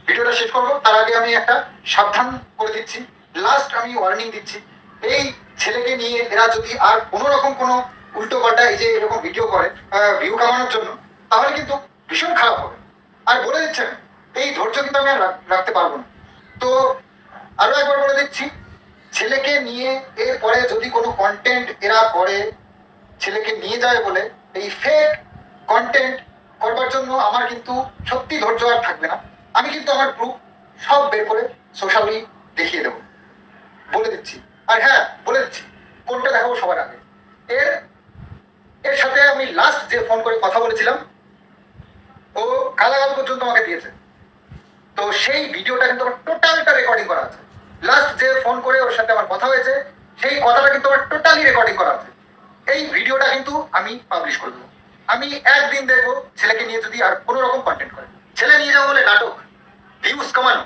ভিডিওটা শেষ করবো তার আগে আমি একটা সাবধান করে দিচ্ছি, লাস্ট আমি ওয়ার্নিং দিচ্ছি, এই ছেলেকে নিয়ে এরা যদি আর কোনো রকম কোনো উল্টো পাল্টা এই যে এরকম ভিডিও করে ভিউ কামানোর জন্য, তাহলে কিন্তু ভীষণ খারাপ হবে। আর বলে দিচ্ছেন এই ধৈর্য কিন্তু আমি আর রাখতে পারবো না। তো আরো একবার বলে দিচ্ছি, ছেলেকে নিয়ে এরপরে যদি কোনো কন্টেন্ট এরা করে, ছেলেকে নিয়ে যায় বলে এই ফেক কন্টেন্ট করবার জন্য আমার কিন্তু সত্যি ধৈর্য আর থাকবে না। আমি কিন্তু আমার প্রুফ সব বের করে সোশ্যালি দেখিয়ে দেবো, বলে দিচ্ছি। আর হ্যাঁ, বলে দিচ্ছি কোনটা দেখাবো সবার আগে। এর সাথে আমি লাস্ট যে ফোন করে কথা বলেছিলাম, ও গালাগাল পর্যন্ত আমাকে দিয়েছে। তো সেই ভিডিওটা কিন্তু আমার টোটালটা রেকর্ডিং করা আছে। লাস্ট যে ফোন করে ওর সাথে আমার কথা হয়েছে, সেই কথাটা কিন্তু আমার টোটালি রেকর্ডিং করা আছে। এই ভিডিওটা কিন্তু আমি পাবলিশ করে দেবো। আমি একদিন দেখবো ছেলেকে নিয়ে যদি আর কোনো রকম কন্টেন্ট করে। ছেলে নিয়ে যাবো বলে নাটক, ভিউজ কমানো,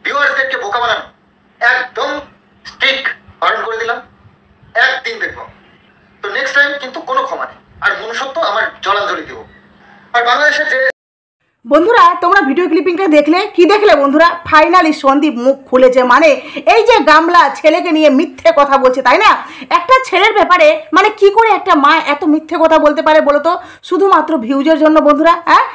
ভিউয়ার্সদেরকে বোকা বানানো, একদম স্ট্রিক্ট বারণ করে দিলাম। একদিন দেখবো, তো নেক্সট টাইম কিন্তু কোনো ক্ষমা নেই। আর মনুষ্যত্ব আমার জলাঞ্জলি দেবো। আর বাংলাদেশের যে বন্ধুরা, তোমরা ভিডিও ক্লিপিংটা দেখলে, কি দেখলে বন্ধুরা? ফাইনালি সন্দীপ মুখ খুলেছে। মানে এই যে গামলা ছেলেকে নিয়ে মিথ্যে কথা বলছে, তাই না? একটা ছেলের ব্যাপারে মানে কি করে একটা মা এত মিথ্যে কথা বলতে পারে বলো তো? শুধুমাত্র ভিউজের জন্য বন্ধুরা। হ্যাঁ,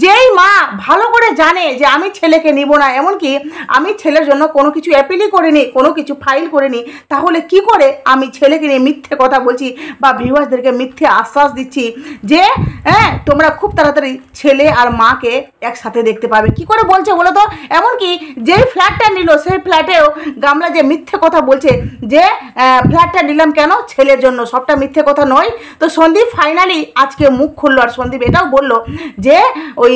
যেই মা ভালো করে জানে যে আমি ছেলেকে নিব না, এমনকি আমি ছেলের জন্য কোনো কিছু অ্যাপিলই করিনি, কোনো কিছু ফাইল করিনি, তাহলে কি করে আমি ছেলেকে নিয়ে মিথ্যে কথা বলছি বা ভিউয়ার্সদেরকে মিথ্যে আশ্বাস দিচ্ছি যে হ্যাঁ তোমরা খুব তাড়াতাড়ি ছেলে আর মাকে একসাথে দেখতে পাবে? কি করে বলছে বলো তো? এমনকি যেই ফ্ল্যাটটা নিল সেই ফ্ল্যাটেও গামলা যে মিথ্যে কথা বলছে যে ফ্ল্যাটটা নিলাম কেন, ছেলের জন্য, সবটা মিথ্যে কথা নয়। তো সন্দীপ ফাইনালি আজকে মুখ খুললো। আর সন্দীপ এটাও বললো যে ওই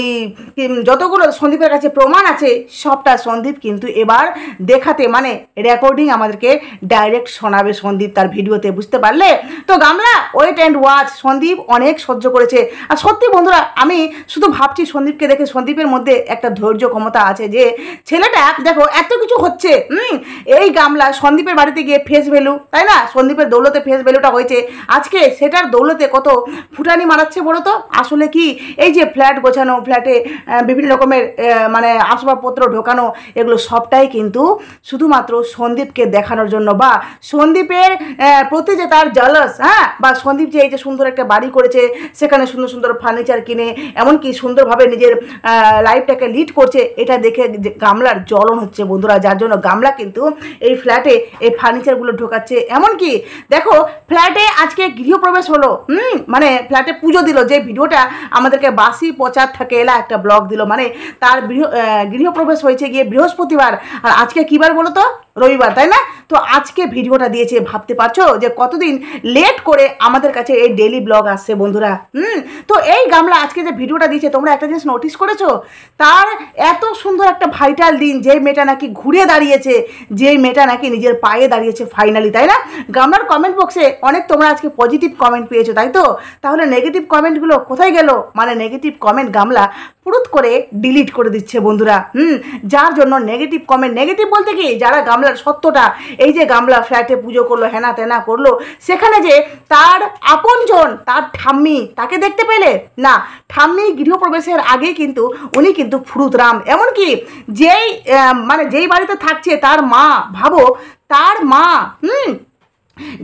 যতগুলো সন্দীপের কাছে প্রমাণ আছে সবটা সন্দীপ কিন্তু এবার দেখাতে, মানে রেকর্ডিং আমাদেরকে ডাইরেক্ট শোনাবে সন্দীপ তার ভিডিওতে, বুঝতে পারলে? তো গামলা ওয়েট অ্যান্ড ওয়াচ। সন্দীপ অনেক সহ্য করেছে। আর সত্যি বন্ধুরা, আমি শুধু ভাবছি সন্দীপকে দেখে, সন্দীপের মধ্যে একটা ধৈর্য ক্ষমতা আছে যে ছেলেটা দেখো এত কিছু হচ্ছে, এই গামলা সন্দীপের বাড়িতে গিয়ে ফেস ভ্যালু, তাই না? সন্দীপের দৌলতে ফেস ভ্যালুটা হয়েছে, আজকে সেটার দৌলতে কত ফুটানি মারাচ্ছে বলো তো? আসলে কি এই যে ফ্ল্যাট গোছানো, ফ্ল্যাটে বিভিন্ন রকমের মানে আসবাবপত্র ঢোকানো, এগুলো সবটাই কিন্তু শুধুমাত্র সন্দীপকে দেখানোর জন্য, বা সন্দীপের প্রতি যে তার জালাস, হ্যাঁ, বা সন্দীপ যে এই যে সুন্দর একটা বাড়ি করেছে, সেখানে সুন্দর সুন্দর ফার্নিচার কিনে এমনকি সুন্দরভাবে নিজের লাইফটাকে লিড করছে, এটা দেখে গামলার জ্বলন হচ্ছে বন্ধুরা। যার জন্য গামলা কিন্তু এই ফ্ল্যাটে এই ফার্নিচারগুলো ঢোকাচ্ছে। এমনকি দেখো ফ্ল্যাটে আজকে গৃহপ্রবেশ হলো, মানে ফ্ল্যাটে পুজো দিল, যে ভিডিওটা আমাদেরকে বাসি পচার থাকে এলা একটা ব্লগ দিল, মানে তার গৃহপ্রবেশ হয়েছে গিয়ে বৃহস্পতিবার, আর আজকে কী বার বলো তো? রবিবার, তাই না? তো আজকে ভিডিওটা দিয়েছে, ভাবতে পারছো যে কতদিন লেট করে আমাদের কাছে এই ডেইলি ব্লগ আসছে বন্ধুরা। তো এই গামলা আজকে যে ভিডিওটা দিয়েছে, তোমরা একটা জিনিস নোটিস করেছো? তার এত সুন্দর একটা ভাইটাল দিন, যেই মেয়েটা নাকি ঘুরে দাঁড়িয়েছে, যেই মেয়েটা নাকি নিজের পায়ে দাঁড়িয়েছে ফাইনালি, তাই না? গামলার কমেন্ট বক্সে অনেক তোমরা আজকে পজিটিভ কমেন্ট পেয়েছো, তাই তো? তাহলে নেগেটিভ কমেন্টগুলো কোথায় গেল? মানে নেগেটিভ কমেন্ট গামলা পুরুত করে ডিলিট করে দিচ্ছে বন্ধুরা। যার জন্য নেগেটিভ কমেন্ট, নেগেটিভ বলতে কি, যারা গামলার সত্যটা, এই যে গামলা ফ্ল্যাটে পুজো করলো, হেনা তেনা করলো, সেখানে যে তার আপনজন, তার ঠাম্মি, তাকে দেখতে পেলে না? ঠাম্মি গৃহপ্রবেশের আগে কিন্তু উনি কিন্তু ফুরুতরাম। এমনকি যেই মানে যেই বাড়িতে থাকছে তার মা, ভাবো তার মা,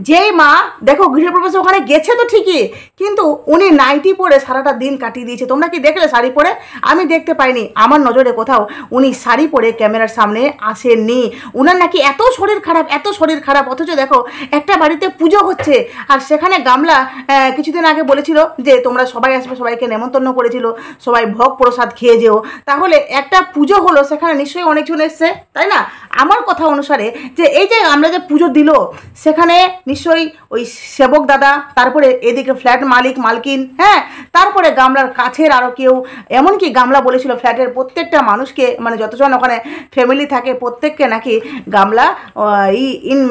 যেই মা দেখো গৃহপ্রবেশে ওখানে গেছে তো ঠিকই, কিন্তু উনি নাইটি পরে সারাটা দিন কাটিয়ে দিয়েছে। তোমরা কি দেখলে শাড়ি পরে? আমি দেখতে পাইনি, আমার নজরে কোথাও উনি শাড়ি পরে ক্যামেরার সামনে আসেননি। উনার নাকি এত শরীর খারাপ, এত শরীর খারাপ, অথচ দেখো একটা বাড়িতে পুজো হচ্ছে, আর সেখানে গামলা কিছুদিন আগে বলেছিল যে তোমরা সবাই আসবে, সবাইকে নেমন্তন্ন করেছিল, সবাই ভোগ প্রসাদ খেয়ে যেও। তাহলে একটা পুজো হলো, সেখানে নিশ্চয়ই অনেকজন এসছে, তাই না? আমার কথা অনুসারে যে এই যে আমরা যে পুজো দিল, সেখানে নিশ্চয়ই ওই সেবক দাদা, তারপরে এদিকে ফ্ল্যাট মালিক মালকিন, হ্যাঁ, তারপরে গামলার কাছের আরও কেউ, এমনকি গামলা বলেছিল ফ্ল্যাটের প্রত্যেকটা মানুষকে, মানে যতজন ওখানে ফ্যামিলি থাকে প্রত্যেককে নাকি গামলা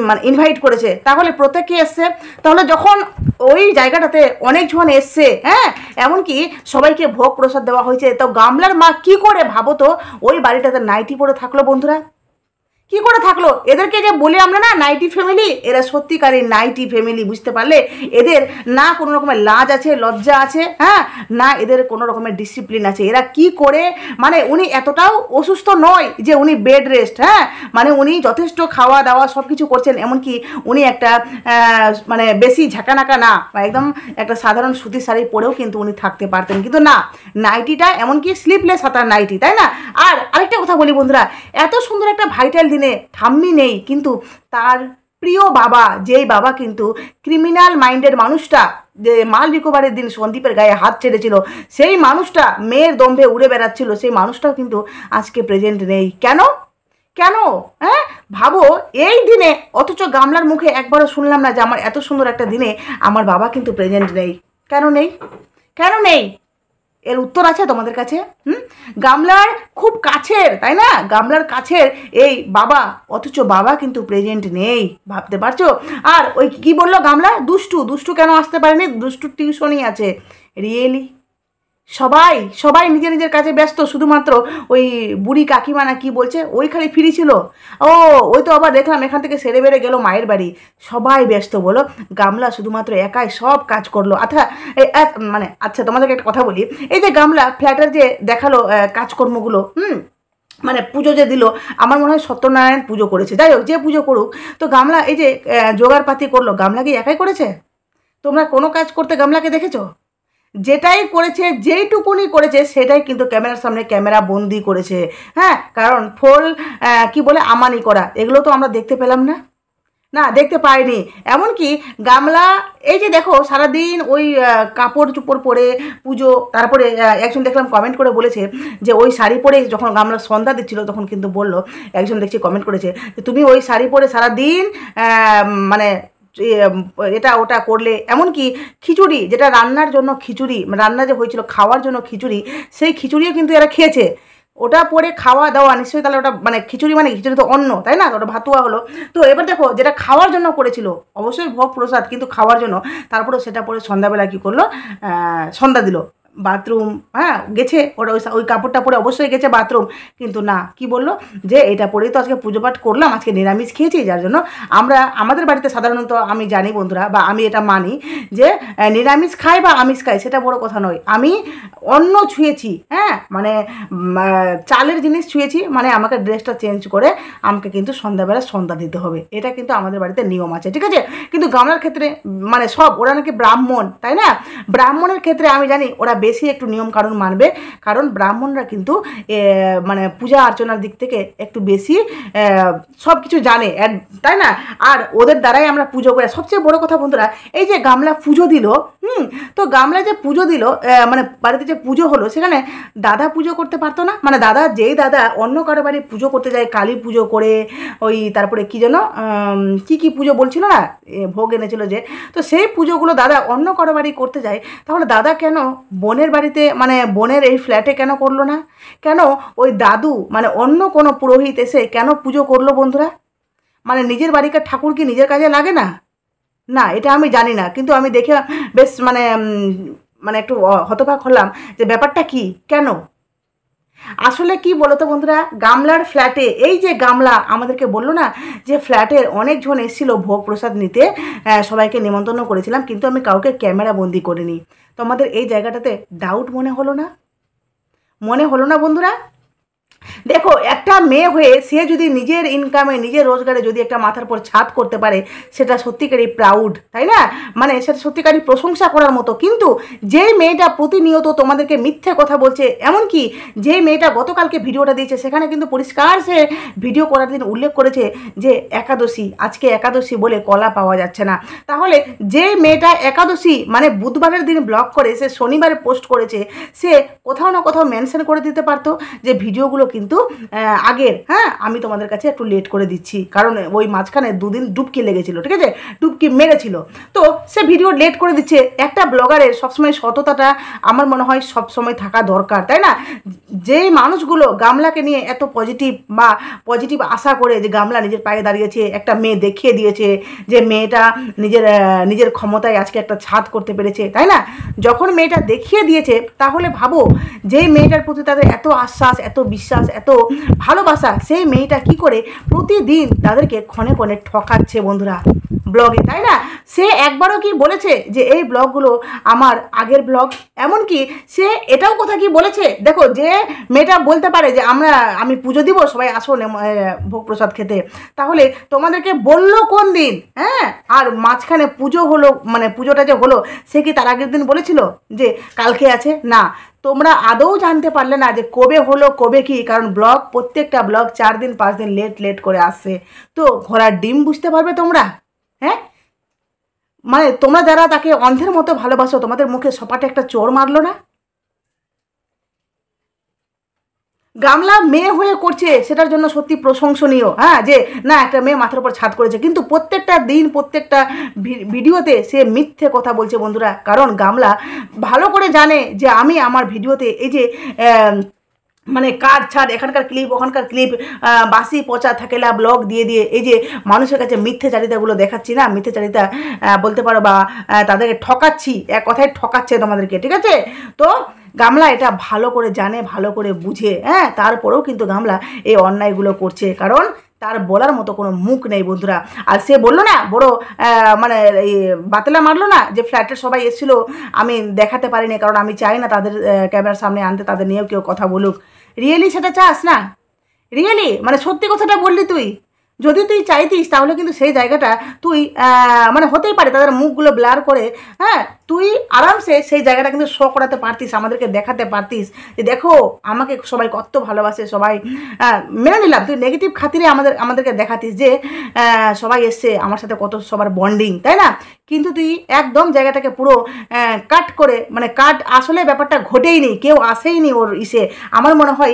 মানে ইনভাইট করেছে। তাহলে প্রত্যেকে এসছে, তাহলে যখন ওই জায়গাটাতে অনেকজন এসছে, হ্যাঁ, এমনকি সবাইকে ভোগ প্রসাদ দেওয়া হয়েছে, তো গামলার মা কি করে ভাবো তো ওই বাড়িটাতে নাইটি পরে থাকলো বন্ধুরা? কি করে থাকলো? এদেরকে যে বলে আমরা না নাইটি ফ্যামিলি, এরা সত্যিকারের নাইটি ফ্যামিলি, বুঝতে পারলে? এদের না কোনো রকমের লাজ আছে, লজ্জা আছে, হ্যাঁ, না এদের কোনো রকমের ডিসিপ্লিন আছে। এরা কি করে, মানে উনি এতটাও অসুস্থ নয় যে উনি বেড রেস্ট, হ্যাঁ, মানে উনি যথেষ্ট খাওয়া দাওয়া সব কিছু করছেন, এমনকি উনি একটা মানে বেশি ঝাঁকানাকা না, একদম একটা সাধারণ সুতির শাড়ি পরেও কিন্তু উনি থাকতে পারতেন, কিন্তু না, নাইটিটা এমনকি স্লিপলেস হাতার নাইটি, তাই না? আর আরেকটা কথা বলি বন্ধুরা, এত সুন্দর একটা ভাইটাল দিনে ঠাম্মি নেই, কিন্তু তার প্রিয় বাবা, যেই বাবা কিন্তু ক্রিমিনাল মাইন্ডের মানুষটা, যে মাল রিকভারের দিন সন্দীপের গায়ে হাত ছেড়েছিল, সেই মানুষটা মেয়ের দম্ভে উড়ে বেড়াচ্ছিল, সেই মানুষটাও কিন্তু আজকে প্রেজেন্ট নেই। কেন? কেন? হ্যাঁ, ভাবো এই দিনে, অথচ গামলার মুখে একবারও শুনলাম না যে আমার এত সুন্দর একটা দিনে আমার বাবা কিন্তু প্রেজেন্ট নেই। কেন নেই? কেন নেই? এর উত্তর আছে তোমাদের কাছে? গামলার খুব কাছের, তাই না, গামলার কাছের এই বাবা, অথচ বাবা কিন্তু প্রেজেন্ট নেই, ভাবতে পারছো? আর ওই কি বললো গামলা, দুষ্টু, দুষ্টু কেন আসতে পারেনি? দুষ্টুর টিউশনই আছে। রিয়েলি সবাই সবাই নিজের নিজের কাছে ব্যস্ত, শুধুমাত্র ওই বুড়ি কাকিমা না কি বলছে, ওই খালি ফ্রি ছিল। ও ওই তো আবার দেখলাম এখান থেকে সেরে বেড়ে গেল মায়ের বাড়ি। সবাই ব্যস্ত বলো, গামলা শুধুমাত্র একাই সব কাজ করলো। আচ্ছা মানে আচ্ছা তোমাদেরকে একটা কথা বলি, এই যে গামলা ফ্ল্যাটের যে দেখালো কাজকর্মগুলো, মানে পুজো যে দিল, আমার মনে হয় সত্যনারায়ণ পুজো করেছে। যাই হোক, যে পুজো করুক, তো গামলা এই যে জোগাড়পাতি করলো, গামলা কি একাই করেছে? তোমরা কোনো কাজ করতে গামলাকে দেখেছো? যেটাই করেছে, যেইটুকুনি করেছে, সেটাই কিন্তু ক্যামেরার সামনে ক্যামেরা বন্দি করেছে, হ্যাঁ, কারণ ফোল কি বলে আমানি করা, এগুলো তো আমরা দেখতে পেলাম না, না দেখতে পাইনি। এমনকি গামলা এই যে দেখো সারাদিন ওই কাপড় চোপড় পরে পুজো, তারপরে একজন দেখলাম কমেন্ট করে বলেছে যে ওই শাড়ি পরে যখন গামলা সন্ধ্যা দিচ্ছিল, তখন কিন্তু বললো, একজন দেখছি কমেন্ট করেছে যে তুমি ওই শাড়ি পরে সারাদিন মানে এটা ওটা করলে, এমনকি খিচুড়ি, যেটা রান্নার জন্য খিচুড়ি, রান্না যে হয়েছিল খাওয়ার জন্য খিচুড়ি, সেই খিচুড়িও কিন্তু এরা খেয়েছে। ওটা পরে খাওয়া দাওয়া নিশ্চয়ই, তাহলে ওটা মানে খিচুড়ি, মানে খিচুড়ি তো অন্ন, তাই না? ওটা ভাতুয়া হলো। তো এবার দেখো, যেটা খাওয়ার জন্য করেছিল, অবশ্যই ভোগ প্রসাদ, কিন্তু খাওয়ার জন্য, তারপরে সেটা পরে সন্ধ্যাবেলা কী করলো, সন্ধ্যা দিল, বাথরুম, হ্যাঁ গেছে, ওটা ওই কাপড়টা পরে অবশ্যই গেছে বাথরুম, কিন্তু না, কি বললো যে এটা পরেই তো আজকে পুজো পাঠ করলাম, আজকে নিরামিষ খেয়েছি, যার জন্য আমরা আমাদের বাড়িতে সাধারণত আমি জানি বন্ধুরা, বা আমি এটা মানি যে নিরামিষ খাই বা আমিষ খাই সেটা বড় কথা নয়, আমি অন্ন ছুঁয়েছি, হ্যাঁ, মানে চালের জিনিস ছুঁয়েছি, মানে আমাকে ড্রেসটা চেঞ্জ করে আমাকে কিন্তু সন্ধ্যাবেলা সন্ধ্যা দিতে হবে, এটা কিন্তু আমাদের বাড়িতে নিয়ম আছে, ঠিক আছে? কিন্তু গামলার ক্ষেত্রে মানে সব, ওরা নাকি ব্রাহ্মণ, তাই না? ব্রাহ্মণের ক্ষেত্রে আমি জানি ওরা বেশি একটু নিয়ম কানুন মানবে, কারণ ব্রাহ্মণরা কিন্তু মানে পূজা অর্চনার দিক থেকে একটু বেশি সব কিছু জানে, তাই না? আর ওদের দ্বারাই আমরা পুজো করে। সবচেয়ে বড় কথা বন্ধুরা, এই যে গামলা পুজো দিল, তো গামলা যে পুজো দিল, মানে বাড়িতে যে পুজো হলো, সেখানে দাদা পুজো করতে পারতো না? মানে দাদা, যেই দাদা অন্য কারো বাড়ি পুজো করতে যায়, কালী পুজো করে, ওই তারপরে কী যেন কী পুজো বলছিল না, ভোগ এনেছিল যে, তো সেই পুজোগুলো দাদা অন্য কারো বাড়ি করতে যায়, তাহলে দাদা কেন বোনের বাড়িতে, মানে বোনের এই ফ্ল্যাটে কেন করলো না? কেন ওই দাদু, মানে অন্য কোনো পুরোহিত এসে কেন পুজো করলো বন্ধুরা? মানে নিজের বাড়িকার ঠাকুর কি নিজের কাজে লাগে না? না, এটা আমি জানি না, কিন্তু আমি দেখে বেশ মানে মানে একটু হতবাক হলাম যে ব্যাপারটা কি, কেন? আসলে কি বলতো বন্ধুরা, গামলার ফ্ল্যাটে, এই যে গামলা আমাদেরকে বললো না যে ফ্ল্যাটের অনেকজন এসেছিল ভোগ প্রসাদ নিতে, সবাইকে নিমন্ত্রণ করেছিলাম, কিন্তু আমি কাউকে ক্যামেরা বন্দি করিনি। তো আমাদের এই জায়গাটাতে ডাউট মনে হলো না? মনে হলো না বন্ধুরা? দেখো, একটা মেয়ে হয়ে সে যদি নিজের ইনকামে, নিজের রোজগারে যদি একটা মাথার পর ছাদ করতে পারে, সেটা সত্যিকারই প্রাউড, তাই না? মানে সেটা সত্যিকারই প্রশংসা করার মতো। কিন্তু যেই মেয়েটা প্রতিনিয়ত তোমাদেরকে মিথ্যে কথা বলছে, এমনকি যেই মেয়েটা গতকালকে ভিডিওটা দিয়েছে, সেখানে কিন্তু পরিষ্কার সে ভিডিও করার দিন উল্লেখ করেছে যে একাদশী, আজকে একাদশী বলে কলা পাওয়া যাচ্ছে না। তাহলে যে মেয়েটা একাদশী মানে বুধবারের দিন ব্লগ করে, সে শনিবারে পোস্ট করেছে, সে কোথাও না কোথাও মেনশন করে দিতে পারতো যে ভিডিওগুলো কিন্তু আগের, হ্যাঁ, আমি তোমাদের কাছে একটু লেট করে দিচ্ছি, কারণ ওই মাঝখানে দুদিন ডুবকি লেগেছিল, ঠিক আছে, ডুবকি মেরেছিল, তো সে ভিডিও লেট করে দিচ্ছে। একটা ব্লগারের সবসময় সততাটা আমার মনে হয় সবসময় থাকা দরকার, তাই না? যেই মানুষগুলো গামলাকে নিয়ে এত পজিটিভ আশা করে যে গামলা নিজের পায়ে দাঁড়িয়েছে, একটা মেয়ে দেখিয়ে দিয়েছে যে মেয়েটা নিজের ক্ষমতায় আজকে একটা ছাদ করতে পেরেছে, তাই না? যখন মেয়েটা দেখিয়ে দিয়েছে, তাহলে ভাবো যেই মেয়েটার প্রতি তাদের এত আশ্বাস, এত বিশ্বাস, এত এত ভালোবাসা, সেই মেয়েটা কি করে প্রতিদিন তাদেরকে ক্ষণে ক্ষণে ঠকাচ্ছে বন্ধুরা ব্লগে, তাই না? সে একবারও কি বলেছে যে এই ব্লগগুলো আমার আগের ব্লগ? এমনকি সে এটাও কথা কি বলেছে, দেখো যে মেয়েটা বলতে পারে যে আমি পুজো দিব, সবাই আসো ভোগ প্রসাদ খেতে, তাহলে তোমাদেরকে বললো কোন দিন? হ্যাঁ, আর মাঝখানে পুজো হলো, মানে পুজোটা যে হলো, সে কি তার আগের দিন বলেছিল যে কালকে আছে? না, তোমরা আদৌ জানতে পারলে না যে কবে হলো কবে কি, কারণ ব্লগ, প্রত্যেকটা ব্লগ 4 দিন 5 দিন লেট করে আসছে। তো ঘোড়ার ডিম বুঝতে পারবে তোমরা? হ্যাঁ, মানে তোমরা যারা তাকে অন্ধের মতো ভালোবাসো, তোমাদের মুখে সপাটে একটা চোর মারলো না? গামলা মেয়ে হয়ে করছে, সেটার জন্য সত্যি প্রশংসনীয়। হ্যাঁ, যে না একটা মেয়ে মাথার উপর ছাদ করেছে, কিন্তু প্রত্যেকটা দিন প্রত্যেকটা ভিডিওতে সে মিথ্যে কথা বলছে বন্ধুরা। কারণ গামলা ভালো করে জানে যে আমি আমার ভিডিওতে এই যে মানে কাট ছাড়, এখানকার ক্লিপ ওখানকার ক্লিপ, বাসি পচা থাকেলা ব্লগ দিয়ে এই যে মানুষের কাছে মিথ্যাচারিতাগুলো দেখাচ্ছি না, মিথ্যাচারিতা বলতে পারো, বা তাদেরকে ঠকাচ্ছি, এক কথায় ঠকাচ্ছে তোমাদেরকে, ঠিক আছে? তো গামলা এটা ভালো করে জানে, ভালো করে বুঝে, হ্যাঁ, তারপরেও কিন্তু গামলা এই অন্যায়গুলো করছে, কারণ তার বলার মতো কোনো মুখ নেই বন্ধুরা। আর সে বললো না বড় মানে এই বাতলা মারলো না যে ফ্ল্যাটের সবাই এসেছিল, আমি দেখাতে পারিনি কারণ আমি চাই না তাদের ক্যামেরার সামনে আনতে, তাদের নিয়েও কেউ কথা বলুক। রিয়েলি সেটা চাস না? রিয়েলি মানে সত্যি কথাটা বললি তুই? যদি তুই চাইতিস তাহলে কিন্তু সেই জায়গাটা তুই মানে হতেই পারে তাদের মুখগুলো ব্লার করে, হ্যাঁ, তুই আরামসে সেই জায়গাটা কিন্তু শো করাতে পারতিস, আমাদেরকে দেখাতে পারতিস যে দেখো আমাকে সবাই কত ভালোবাসে, সবাই মেনে নিলাম তুই নেগেটিভ খাতিরে আমাদেরকে দেখাতিস যে সবাই এসছে আমার সাথে কত সবার বন্ডিং, তাই না? কিন্তু তুই একদম জায়গাটাকে পুরো কাট করে, মানে কাট, আসলে ব্যাপারটা ঘটেই নি, কেউ আসেইনি ওর ইসে। আমার মনে হয়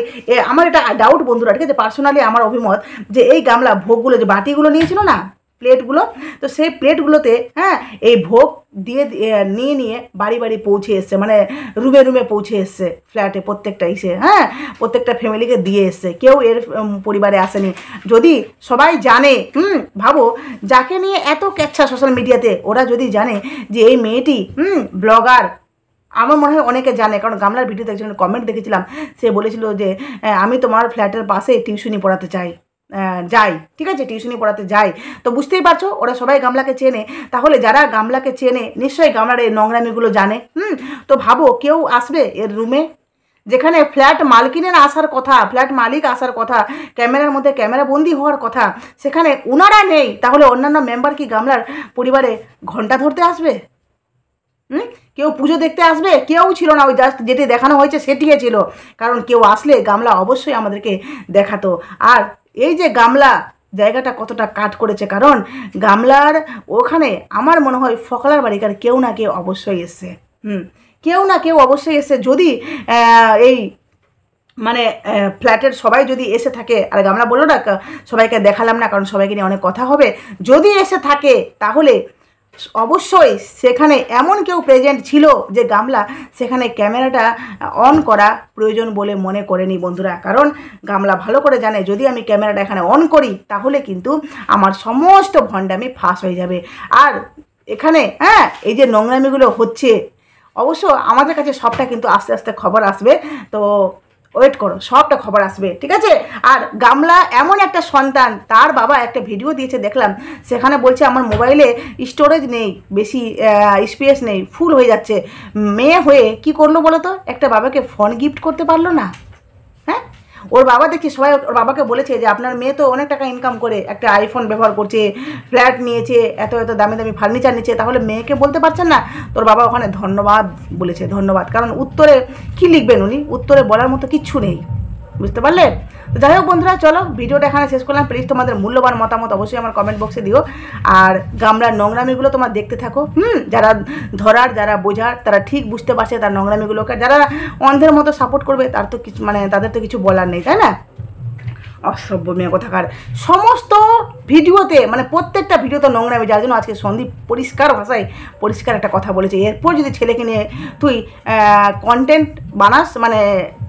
আমার এটা ডাউট বন্ধুরা, ঠিক আছে, পার্সোনালি আমার অভিমত যে এই গামলা ভোগগুলো যে বাটিগুলো নিয়েছিল না, প্লেটগুলো, তো সেই প্লেটগুলোতে হ্যাঁ এই ভোগ দিয়ে নিয়ে বাড়ি বাড়ি পৌঁছে এসছে, মানে রুমে পৌঁছে এসছে, ফ্ল্যাটে প্রত্যেকটা ইসে, হ্যাঁ, প্রত্যেকটা ফ্যামিলিকে দিয়ে এসছে, কেউ এর পরিবারে আসেনি। যদি সবাই জানে, ভাবো যাকে নিয়ে এত ক্যাচ্ছা সোশ্যাল মিডিয়াতে, ওরা যদি জানে যে এই মেয়েটি ব্লগার, আমার মনে হয় অনেকে জানে, কারণ গামলার ভিডিওতে একজন কমেন্ট দেখেছিলাম, সে বলেছিল যে আমি তোমার ফ্ল্যাটের পাশে টিউশনি পড়াতে যাই, ঠিক আছে, টিউশনি পড়াতে যাই। তো বুঝতেই পারছো ওরা সবাই গামলাকে চেনে, তাহলে যারা গামলাকে চেনে নিশ্চয়ই গামলার এই নোংরামিগুলো জানে। তো ভাবো কেউ আসবে এর রুমে, যেখানে ফ্ল্যাট মালকিনের আসার কথা, ফ্ল্যাট মালিক আসার কথা, ক্যামেরার মধ্যে ক্যামেরা বন্দি হওয়ার কথা, সেখানে ওনারা নেই, তাহলে অন্যান্য মেম্বার কি গামলার পরিবারে ঘন্টা ধরতে আসবে? কেউ পুজো দেখতে আসবে? কেউ ছিল না, ওই জাস্ট যেটি দেখানো হয়েছে সেটিই ছিল, কারণ কেউ আসলে গামলা অবশ্যই আমাদেরকে দেখাতো। আর এই যে গামলা জায়গাটা কতটা কাট করেছে, কারণ গামলার ওখানে আমার মনে হয় ফকলার বাড়িকার কেউ না কেউ অবশ্যই এসছে, কেউ না কেউ অবশ্যই এসছে। যদি এই মানে ফ্ল্যাটের সবাই যদি এসে থাকে, আর গামলা বললো না সবাইকে দেখালাম না কারণ সবাইকে নিয়ে অনেক কথা হবে, যদি এসে থাকে তাহলে অবশ্যই সেখানে এমন কেউ প্রেজেন্ট ছিল যে গামলা সেখানে ক্যামেরাটা অন করা প্রয়োজন বলে মনে করেনি বন্ধুরা। কারণ গামলা ভালো করে জানে যদি আমি ক্যামেরাটা এখানে অন করি তাহলে কিন্তু আমার সমস্ত ভণ্ডামি ফাঁস হয়ে যাবে। আর এখানে হ্যাঁ এই যে নোংরামিগুলো হচ্ছে, অবশ্য আমাদের কাছে সবটা কিন্তু আস্তে আস্তে খবর আসবে, তো ওয়েট করো, সবটা খবর আসবে, ঠিক আছে। আর গামলা এমন একটা সন্তান, তার বাবা একটা ভিডিও দিয়েছে দেখলাম, সেখানে বলছে আমার মোবাইলে স্টোরেজ নেই, বেশি স্পেস নেই, ফুল হয়ে যাচ্ছে। মেয়ে হয়ে কি করলো বলো তো, একটা বাবাকে ফোন গিফট করতে পারলো না। হ্যাঁ, ওর বাবা দেখি সবাই ওর বাবাকে বলেছে যে আপনার মেয়ে তো অনেক টাকা ইনকাম করে একটা আইফোন ব্যবহার করছে, ফ্ল্যাট নিয়েছে, এত এত দামি দামি ফার্নিচার নিচ্ছে, তাহলে মেয়েকে বলতে পারছেন না? তোর বাবা ওখানে ধন্যবাদ বলেছে, ধন্যবাদ। কারণ উত্তরে কি লিখবেন উনি, উত্তরে বলার মতো কিচ্ছু নেই, বুঝতে পারলে? তো যাই হোক বন্ধুরা, চলো ভিডিওটা এখানে শেষ করলাম। প্লিজ তোমাদের মূল্যবান মতামত অবশ্যই আমার কমেন্ট বক্সে দিও। আর গামলার নোংরামিগুলো তোমরা দেখতে থাকো, যারা ধরার, যারা বোঝার, তারা ঠিক বুঝতে পারছে তার নোংরামিগুলোকে। যারা অন্ধের মতো সাপোর্ট করবে তার তো কিছু মানে তাদের তো কিছু বলার নেই, তাই না? অসভ্য মেয়ে কোথাকার, সমস্ত ভিডিওতে মানে প্রত্যেকটা ভিডিওতে নোংরামি, যার জন্য আজকে সন্দীপ পরিষ্কার ভাষায় পরিষ্কার একটা কথা বলেছে, এরপর যদি ছেলেকে নিয়ে তুই কন্টেন্ট বানাস মানে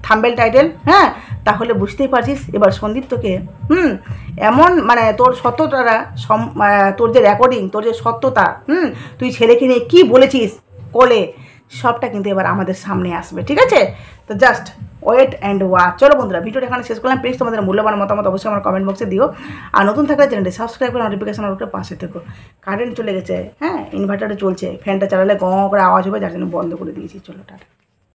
থাম্বনেল টাইটেল, হ্যাঁ, তাহলে বুঝতেই পারছিস এবার সন্দীপ তোকে এমন মানে তোর সত্যতাটা, তোর যে রেকর্ডিং, তোর যে সত্যতা, তুই ছেলেকে নিয়ে কী বলেছিস কোলে, সবটা কিন্তু এবার আমাদের সামনে আসবে, ঠিক আছে? তো জাস্ট ওয়েট অ্যান্ড ওয়াচ। চলো বন্ধুরা, ভিডিওটা এখানে শেষ করলাম। প্লিজ তোমাদের মূল্যবান মতামত অবশ্যই আমার কমেন্ট বক্সে দিও। আর নতুন থাকলে চ্যানেলটি সাবস্ক্রাইব করে নোটিফিকেশন ওর পাশে থেকো। কারেন্ট চলে গেছে, হ্যাঁ, ইনভার্টারে চলছে, ফ্যানটা চালালে গ করে আওয়াজ হবে, যার জন্য বন্ধ করে দিয়েছি। চলো টাটা।